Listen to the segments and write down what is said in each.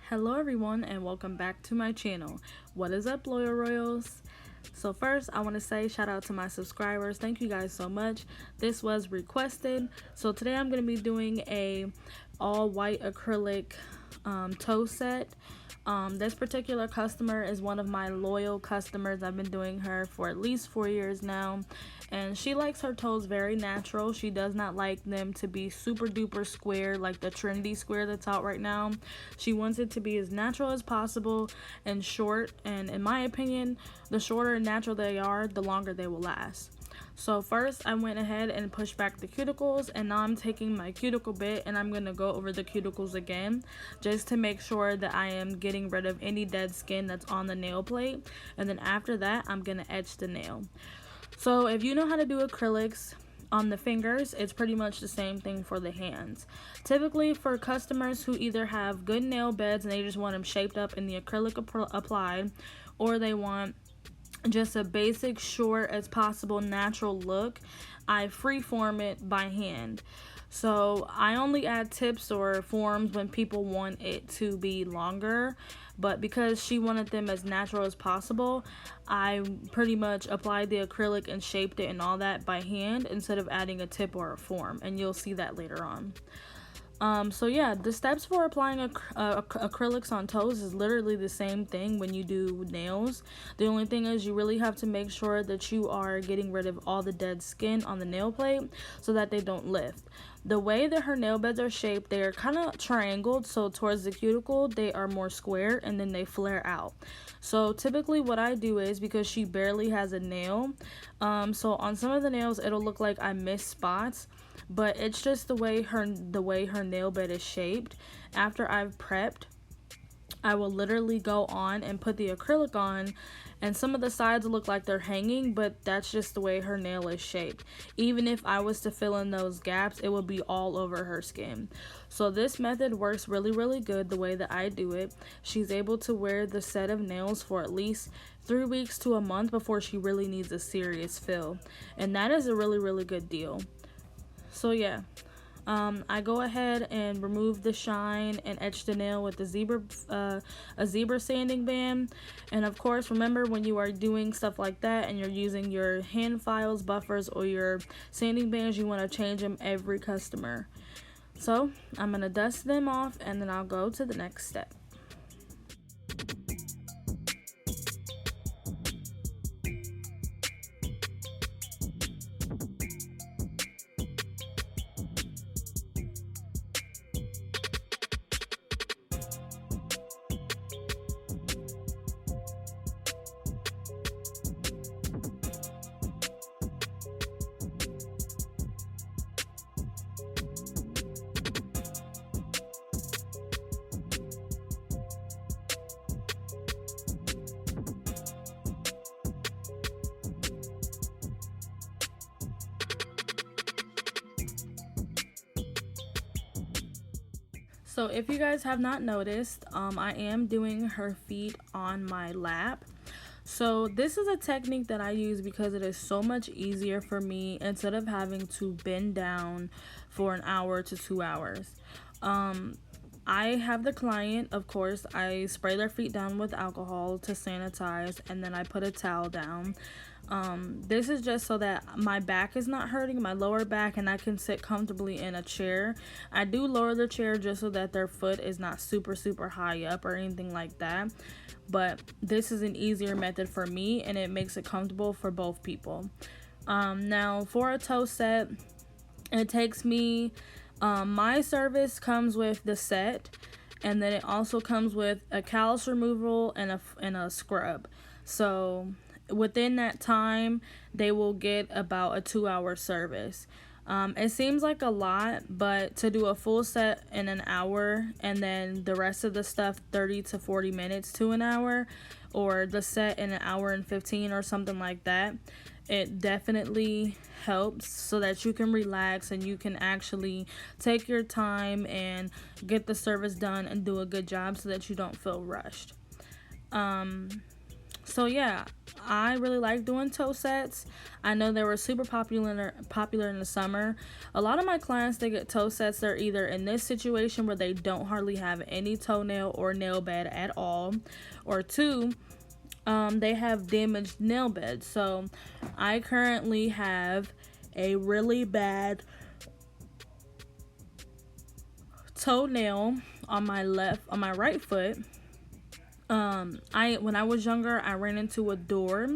Hello everyone and welcome back to my channel. What is up, Loyal Royals? So first I want to say shout out to my subscribers. Thank you guys so much. This was requested. So today I'm going to be doing a all white acrylic toe set. This particular customer is one of my loyal customers. I've been doing her for at least 4 years now, and she likes her toes very natural. She does not like them to be super duper square like the trendy square that's out right now. She wants it to be as natural as possible and short, and in my opinion, the shorter and natural they are, the longer they will last. So first I went ahead and pushed back the cuticles, and now I'm taking my cuticle bit and I'm going to go over the cuticles again just to make sure that I am getting rid of any dead skin that's on the nail plate, and then after that I'm going to etch the nail. So if you know how to do acrylics on the fingers, it's pretty much the same thing for the hands. Typically for customers who either have good nail beds and they just want them shaped up in the acrylic applied, or they want just a basic short as possible natural look, I freeform it by hand. So I only add tips or forms when people want it to be longer, but because she wanted them as natural as possible, I pretty much applied the acrylic and shaped it and all that by hand instead of adding a tip or a form, and you'll see that later on. So yeah, the steps for applying acrylics on toes is literally the same thing when you do nails. The only thing is you really have to make sure that you are getting rid of all the dead skin on the nail plate so that they don't lift. The way that her nail beds are shaped, they are kind of triangled, so towards the cuticle they are more square and then they flare out. So typically what I do is, because she barely has a nail, so on some of the nails it'll look like I missed spots, but it's just the way her nail bed is shaped. After I've prepped, I will literally go on and put the acrylic on, and some of the sides look like they're hanging, but that's just the way her nail is shaped. Even if I was to fill in those gaps, it would be all over her skin. So this method works really good the way that I do it. She's able to wear the set of nails for at least 3 weeks to a month before she really needs a serious fill, and that is a really good deal. So yeah, I go ahead and remove the shine and etch the nail with the a zebra sanding band. And of course, remember, when you are doing stuff like that and you're using your hand files, buffers, or your sanding bands, you want to change them every customer. So I'm gonna dust them off and then I'll go to the next step. So if you guys have not noticed, I am doing her feet on my lap. So this is a technique that I use because it is so much easier for me instead of having to bend down for an hour to 2 hours. I have the client, of course, I spray their feet down with alcohol to sanitize, and then I put a towel down. This is just so that my back is not hurting, my lower back, and I can sit comfortably in a chair. I do lower the chair just so that their foot is not super high up or anything like that, but this is an easier method for me and it makes it comfortable for both people. Now for a toe set, it takes me, my service comes with the set, and then it also comes with a callus removal and a scrub. So within that time they will get about a 2-hour service. It seems like a lot, but to do a full set in an hour and then the rest of the stuff 30 to 40 minutes to an hour, or the set in an hour and 15 or something like that, it definitely helps so that you can relax and you can actually take your time and get the service done and do a good job so that you don't feel rushed. So yeah, I really like doing toe sets. I know they were super popular in the summer. A lot of my clients, they get toe sets, they're either in this situation where they don't hardly have any toenail or nail bed at all, or two, they have damaged nail beds. So I currently have a really bad toenail on my right foot. I when I was younger, I ran into a door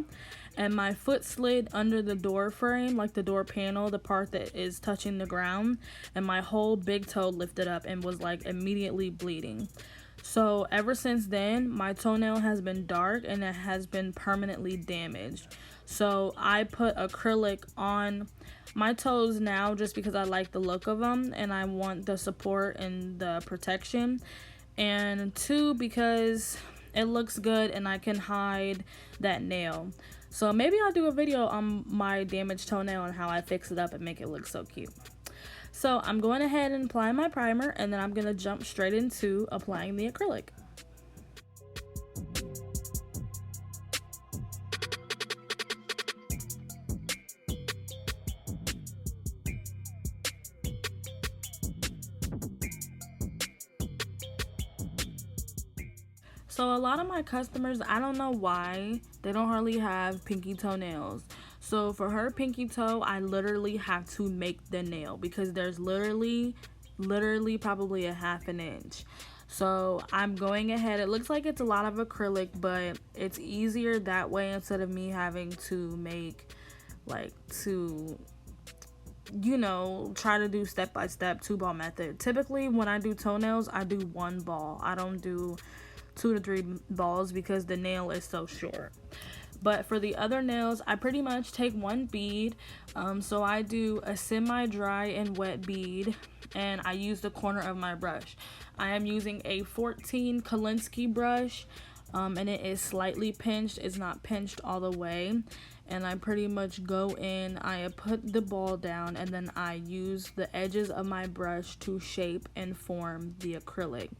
and my foot slid under the door frame, like the door panel, the part that is touching the ground, and my whole big toe lifted up and was like immediately bleeding. So ever since then, my toenail has been dark and it has been permanently damaged. So I put acrylic on my toes now just because I like the look of them and I want the support and the protection. And two, because it looks good and I can hide that nail. So maybe I'll do a video on my damaged toenail and how I fix it up and make it look so cute. So I'm going ahead and apply my primer, and then I'm going to jump straight into applying the acrylic. So a lot of my customers, I don't know why, they don't hardly have pinky toenails. So for her pinky toe, I literally have to make the nail because there's literally probably a half an inch. So I'm going ahead, it looks like it's a lot of acrylic, but it's easier that way instead of me having to make like try to do step by step 2-ball method. Typically when I do toenails, I do 1 ball. I don't do 2 to 3 balls because the nail is so short. But for the other nails, I pretty much take 1 bead. So I do a semi-dry and wet bead, and I use the corner of my brush. I am using a 14 Kalinsky brush, and it is slightly pinched. It's not pinched all the way. And I pretty much go in, I put the ball down, and then I use the edges of my brush to shape and form the acrylic.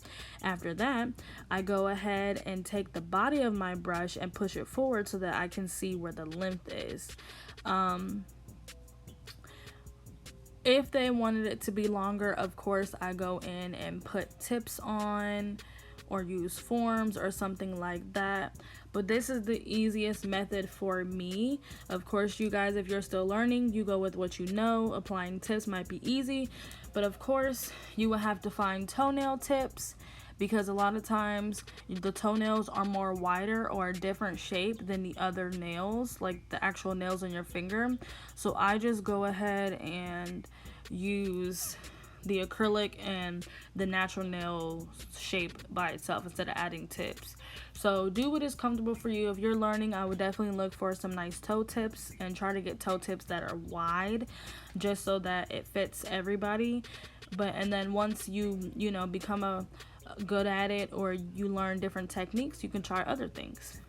After that, I go ahead and take the body of my brush and push it forward so that I can see where the length is. If they wanted it to be longer, of course, I go in and put tips on or use forms or something like that. But this is the easiest method for me. Of course, you guys, if you're still learning, you go with what you know. Applying tips might be easy, but of course, you will have to find toenail tips because a lot of times the toenails are more wider or a different shape than the other nails, like the actual nails on your finger. So I just go ahead and use the acrylic and the natural nail shape by itself instead of adding tips. So do what is comfortable for you. If you're learning, I would definitely look for some nice toe tips and try to get toe tips that are wide just so that it fits everybody. And then once you become a good at it or you learn different techniques, you can try other things.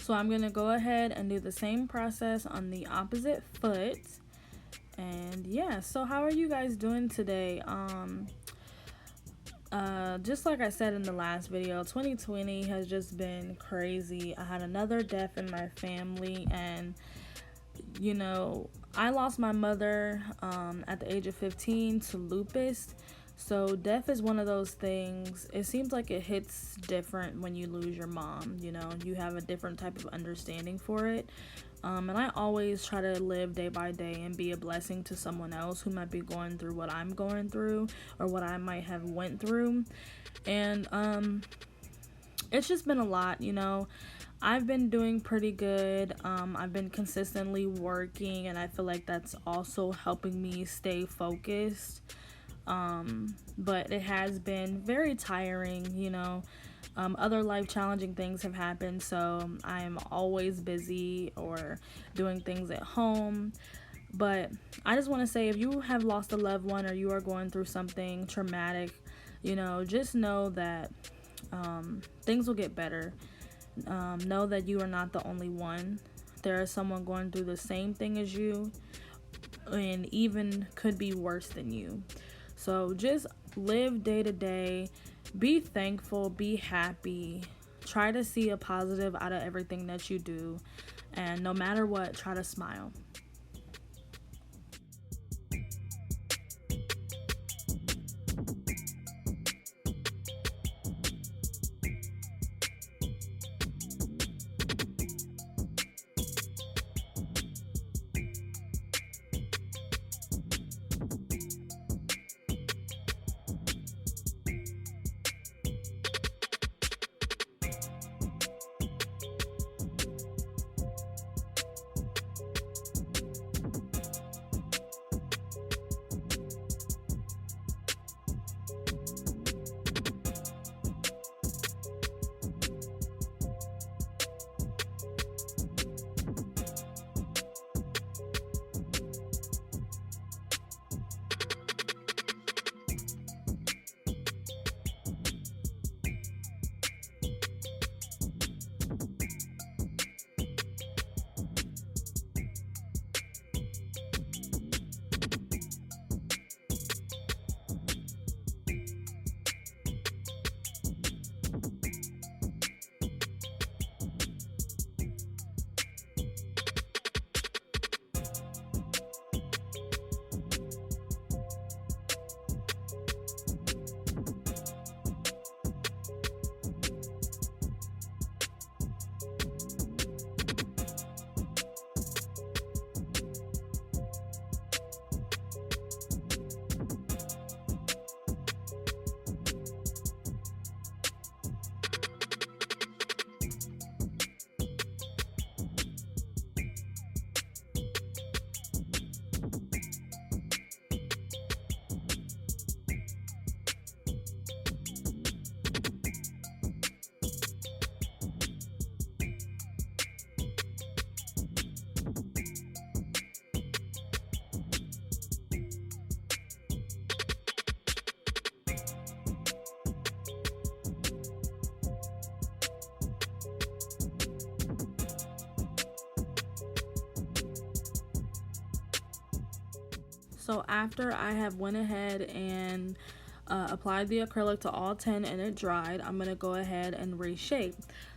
So I'm going to go ahead and do the same process on the opposite foot. And yeah, so how are you guys doing today? Just like I said in the last video, 2020 has just been crazy. I had another death in my family, and you know, I lost my mother at the age of 15 to lupus. So death is one of those things. It seems like it hits different when you lose your mom. You know, you have a different type of understanding for it. And I always try to live day by day and be a blessing to someone else who might be going through what I'm going through or what I might have went through. And it's just been a lot, you know. I've been doing pretty good. I've been consistently working, and I feel like that's also helping me stay focused. But it has been very tiring, you know. Other life challenging things have happened, so I'm always busy or doing things at home. But I just want to say, if you have lost a loved one or you are going through something traumatic, you know, just know that things will get better. Know that you are not the only one. There is someone going through the same thing as you, and even could be worse than you. So just live day to day, be thankful, be happy, try to see a positive out of everything that you do, and no matter what, try to smile. So after I have went ahead and applied the acrylic to all 10 and it dried, I'm going to go ahead and reshape.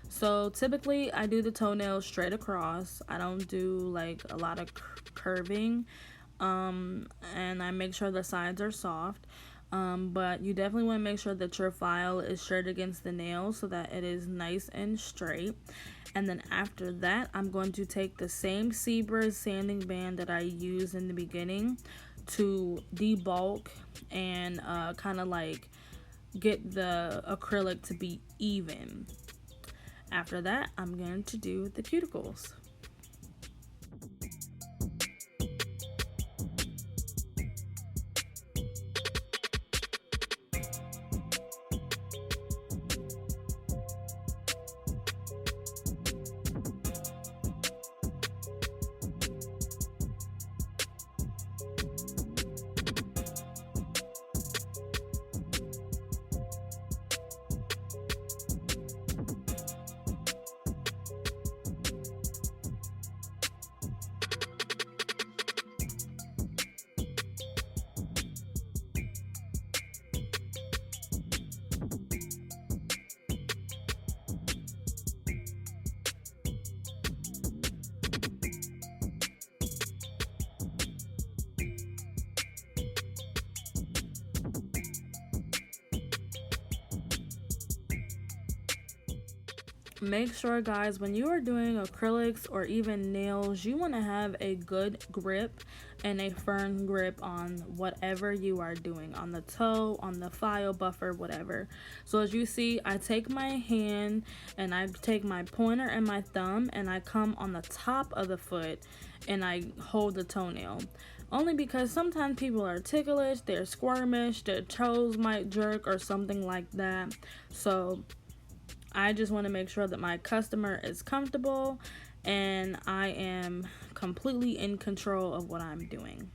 So typically I do the toenails straight across. I don't do like a lot of curving, and I make sure the sides are soft. But you definitely want to make sure that your file is straight against the nail so that it is nice and straight. And then after that, I'm going to take the same Zebra sanding band that I used in the beginning to debulk and kind of like get the acrylic to be even. After that, I'm going to do the cuticles. make sure, guys, when you are doing acrylics or even nails, you want to have a good grip and a firm grip on whatever you are doing, on the toe, on the file buffer, whatever. So as you see, I take my hand and I take my pointer and my thumb and I come on the top of the foot and I hold the toenail. Only because sometimes people are ticklish, they're squirmish, their toes might jerk or something like that. So I just want to make sure that my customer is comfortable and I am completely in control of what I'm doing.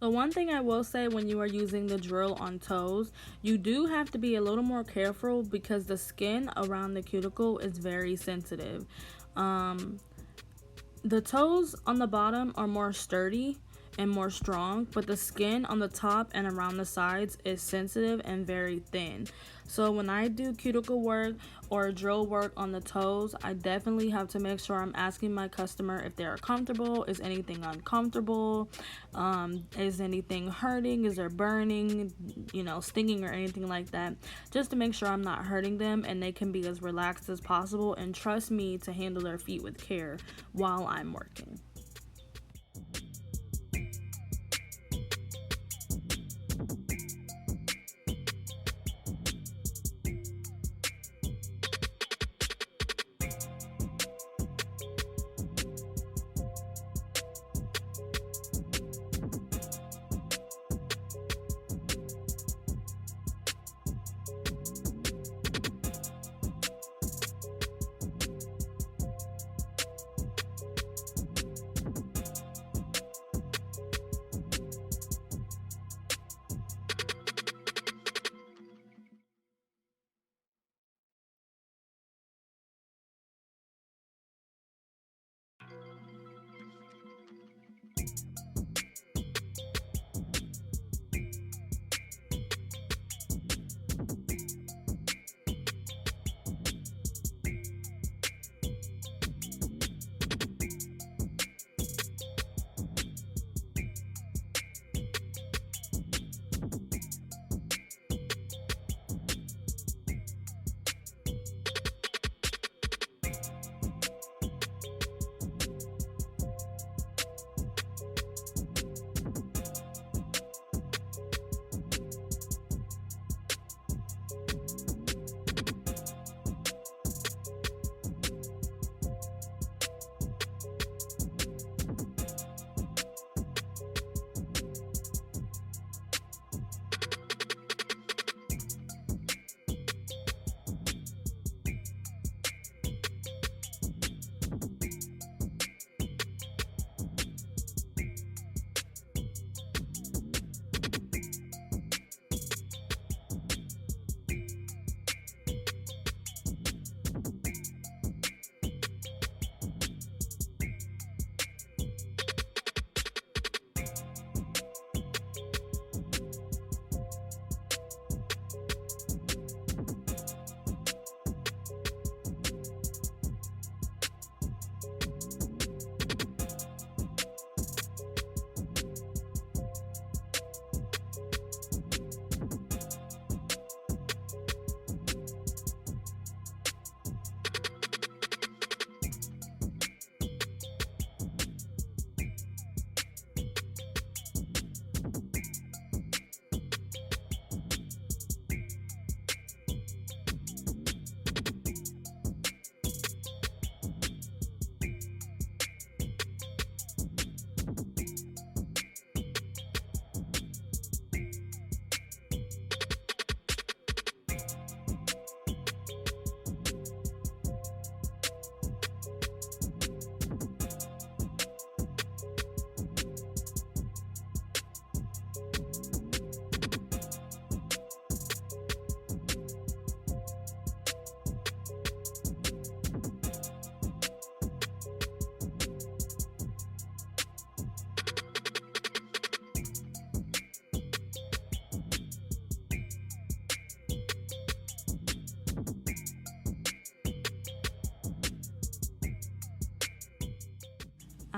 So one thing I will say, when you are using the drill on toes, you do have to be a little more careful because the skin around the cuticle is very sensitive. The toes on the bottom are more sturdy and more strong, but the skin on the top and around the sides is sensitive and very thin. So when I do cuticle work or drill work on the toes, I definitely have to make sure I'm asking my customer if they're comfortable. Is anything uncomfortable? Is anything hurting? Is there burning, stinging or anything like that? Just to make sure I'm not hurting them and they can be as relaxed as possible and trust me to handle their feet with care while I'm working.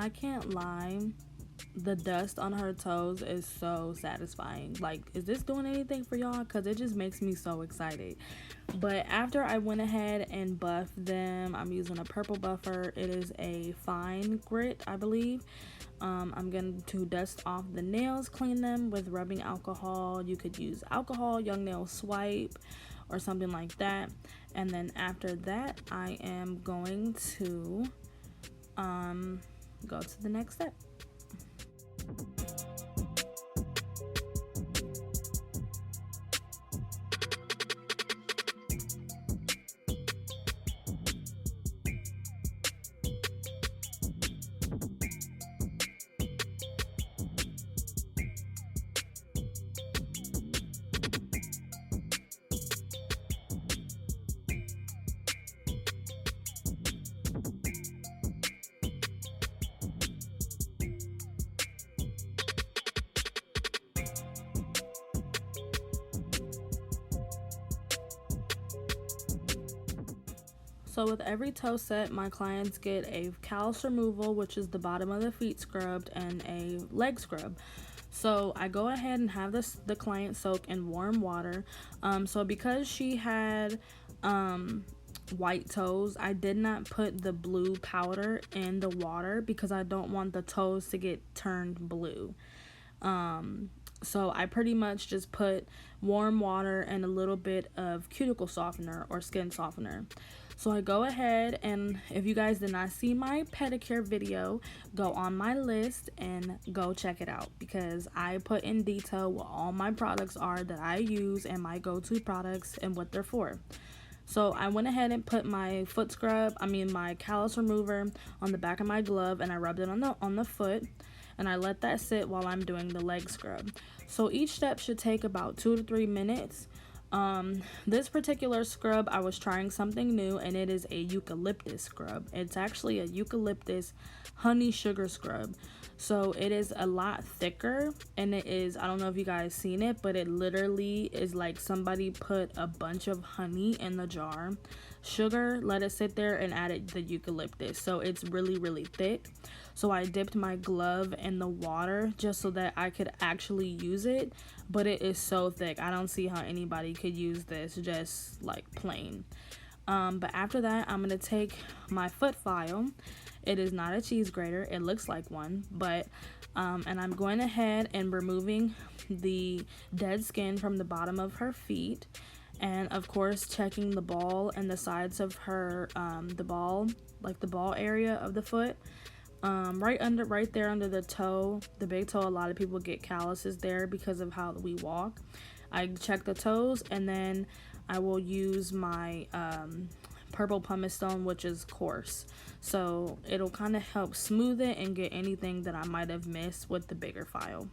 I can't lie, the dust on her toes is so satisfying. Like, is this doing anything for y'all? Because it just makes me so excited. But after I went ahead and buffed them, I'm using a purple buffer. It is a fine grit, I believe. I'm going to dust off the nails, clean them with rubbing alcohol. You could use alcohol, young nail swipe, or something like that. And then after that, I am going to go to the next step. So with every toe set, my clients get a callous removal, which is the bottom of the feet scrubbed, and a leg scrub. So I go ahead and have the client soak in warm water. So because she had white toes, I did not put the blue powder in the water because I don't want the toes to get turned blue. So I pretty much just put warm water and a little bit of cuticle softener or skin softener. So I go ahead, and if you guys did not see my pedicure video, go on my list and go check it out, because I put in detail what all my products are that I use and my go-to products and what they're for. So I went ahead and put my my callus remover on the back of my glove, and I rubbed it on the foot, and I let that sit while I'm doing the leg scrub. So each step should take about 2 to 3 minutes. This particular scrub, I was trying something new, and it is a eucalyptus scrub. It's actually a eucalyptus honey sugar scrub. So it is a lot thicker, and it is, I don't know if you guys seen it, but it literally is like somebody put a bunch of honey in the jar, sugar, let it sit there, and added the eucalyptus. So it's really, really thick. So I dipped my glove in the water just so that I could actually use it, but it is so thick. I don't see how anybody could use this just like plain. But after that, I'm gonna take my foot file. It is not a cheese grater, it looks like one, but and I'm going ahead and removing the dead skin from the bottom of her feet, and of course checking the ball and the sides of her the ball area of the foot. Right there under the toe, the big toe. A lot of people get calluses there because of how we walk. I check the toes, and then I will use my purple pumice stone, which is coarse, so it'll kind of help smooth it and get anything that I might have missed with the bigger file.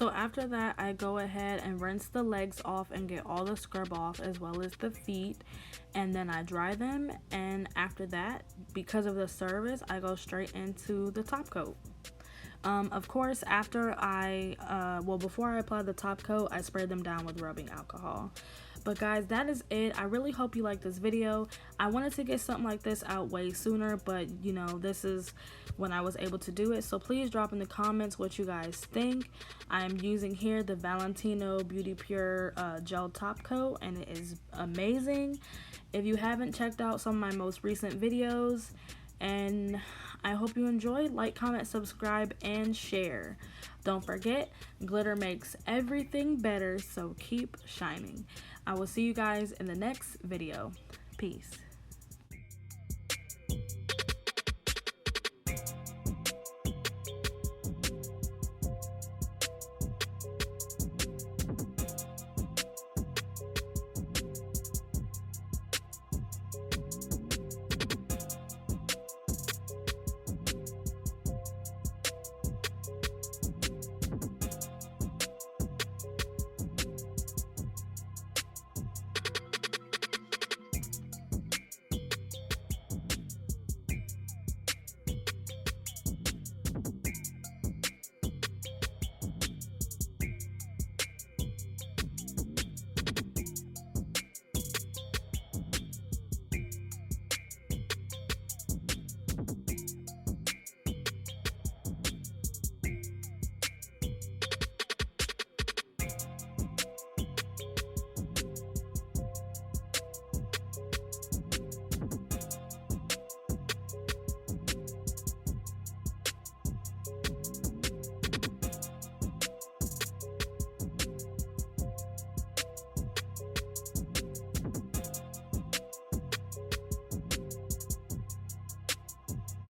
So after that, I go ahead and rinse the legs off and get all the scrub off, as well as the feet, and then I dry them. And after that, because of the service, I go straight into the top coat. Of course, after before I apply the top coat, I spray them down with rubbing alcohol. But guys, that is it. I really hope you liked this video. I wanted to get something like this out way sooner, but you know, this is when I was able to do it. So please drop in the comments what you guys think. I am using here the Valentino Beauty Pure gel top coat, and it is amazing. If you haven't checked out some of my most recent videos, and I hope you enjoyed. Like, comment, subscribe, and share. Don't forget, glitter makes everything better, so keep shining. I will see you guys in the next video. Peace.